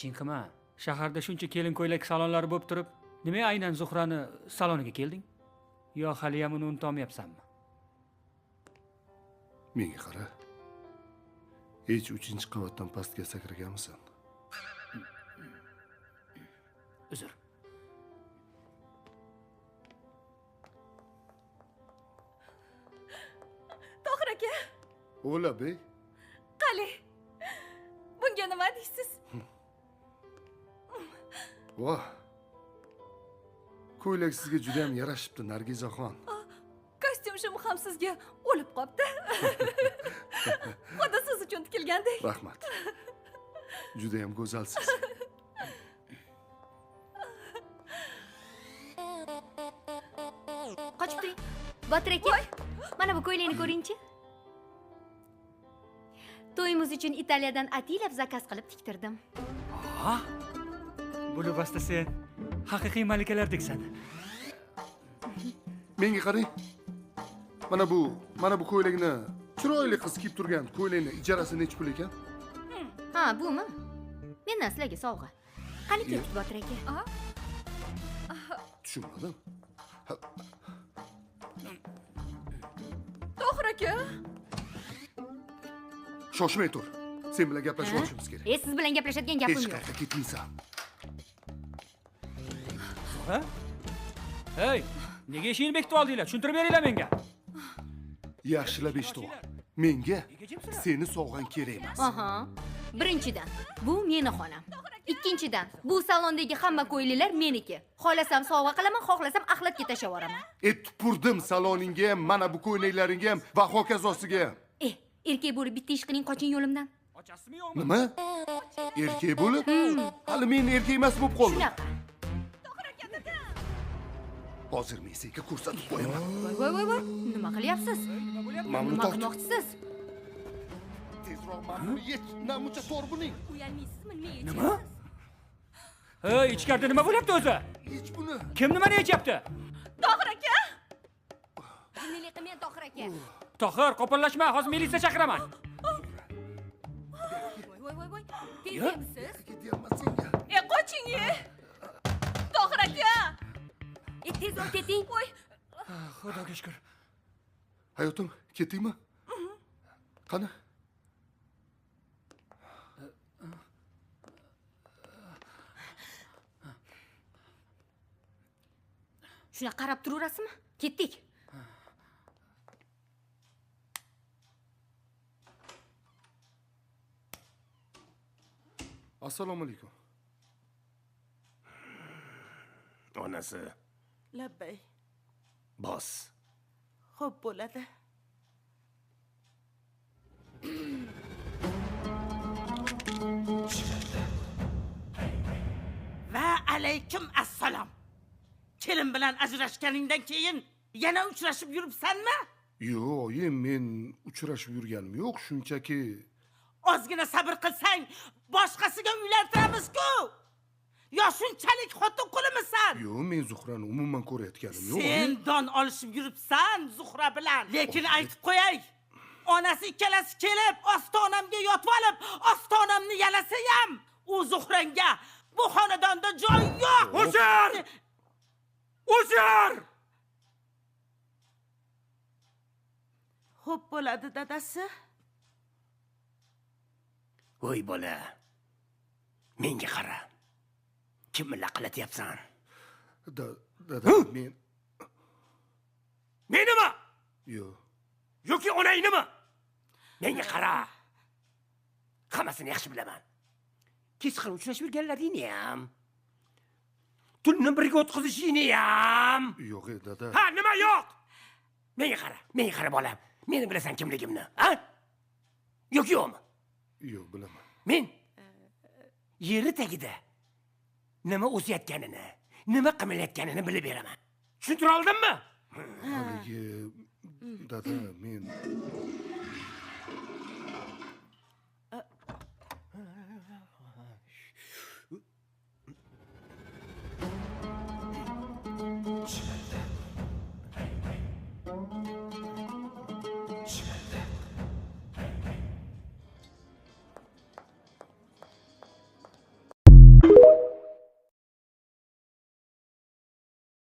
Chinqima, shaharda shuncha kelin ko'ylak salonlari bo'lib turib, nima aynan Zuhrani saloniga kelding? Yo hali ham uni unutolmayapsanmi? Menga qara. Hech 3-qavatdan pastga sakraganmisan? Uzr. Tohir aka, O'la bey. qali. Bunga nima deysiz? Voh. Ko'ylak sizga juda ham yarashibdi, Nargizaxon. Kostyum shim ham sizga o'lib qopti. Xudo siz uchun tikilgandek. Rahmat. Juda ham go'zalsiz. Qochib turing. Botir aka, mana bu ko'ylakni ko'ring-chi. To'yimiz uchun Italiyadan atilab zakaz qilib tiktirdim. Ha? Buni basta sen haqiqiy malikalardeksan. Menga qarang. Mana bu ko'ylakni chiroyli qiz kiyib turgan ko'ylakni ijarasi necha pul ekan? Ha, bumi? Mendan sizlarga sovg'a. Qani ketdik Botir aka. Tushunmadim. Tohir aka, Shoshmay tur. Sen bilan gaplashib olishimiz kerak. Siz bilan gaplashadigan gapim Hech yo'q. qayerga ketmaysan. Ha? Hey, nega eshikni bekitib oldinglar? Tushuntirib beringlar menga. Yaxshilab eshitib ol. Menga seni sog'gan kerak emas. Aha. Birinchidan, bu meni xonam. Ikkinchidan, bu salondagi hamma ko'ylaklar meniki. Xohlasam sovg'a qilaman, xohlasam axlatga tashlab yuboraman. Tupurdim saloningga ham, mana bu ko'ylaklaringga ham va hokazosiga ham. Erkak bo'lib bitta ish qiling, qoching yo'limdan. Ochasizmi yo'qmi? Nima? Erkak bo'lib? Hali men erkak emas bo'lib qoldim. Shunaqa. Hozir men senga ko'rsatib qo'yaman. Voy. Nima qilyapsiz? Mamnun Nima tort. qilmoqchisiz? Tezroq mamnun yech. Namuncha tor buning. Uyalmaysizmi, nima yeyapsiz? Nima? Hey, ichkarida nima bo'lyapti o'zi? Hech buni. Kim nimani yechyapti? Tohir aka. Jinnilik qilmang, Tohir aka. Tohir, qo'polashma, hozir militsiya chaqiraman. Voy. Tezamsiz? Ketyapman senga. Qoching-ye. Tohir aka. Tezroq keting. Voy, Xudoga shukr. Hayotim, ketdingmi? Qani? Shuna qarab turaverasizmi? Ketdik. Assalomu alaykum. Onasi, Labbay. bos. Xo'p bo'ladi. Va alaykum assalom. Kelin bilan ajrashganingdan keyin yana uchrashib yuribsanmi? Yo'q, oyim, men uchrashib yurganim yo'q, shunchaki Ozgina sabr qilsang, boshqasiga uylantiramiz-ku. Yo shunchalik xotin qulimisan? yo'q, men Zuhrani umuman ko'rayotganim yo'q. Sen don olishib yuribsan Zuhra bilan. Lekin aytib qo'yay. Onasi ikkalasi kelib, ostonamga yotib olib, ostonamni yalasa ham, u Zuhranga bu xonadonda joy yo'q. O'chir! O'chir! Xo'p bo'ladi, dadasi. Voy bola. Menga qara. Kimni laqlatyapsan? Dada, men Menimi? yo'q. Yoki onaynimi? Menga qara. Hammasini yaxshi bilaman. Kechqurun uchrashib yurganlaringni ham, tunni birga o'tkazishingni ham. Yo'q, dada. Ha, nima yo'q? Menga qara bolam. Meni bilasan kimligimni, ha? Yo'qmi? Yo'q, bilaman. Men yeri tagida nima o'sayotganini, nima qilayotganini bilib beraman. Tushuntira oldimmi? Haligi dada, men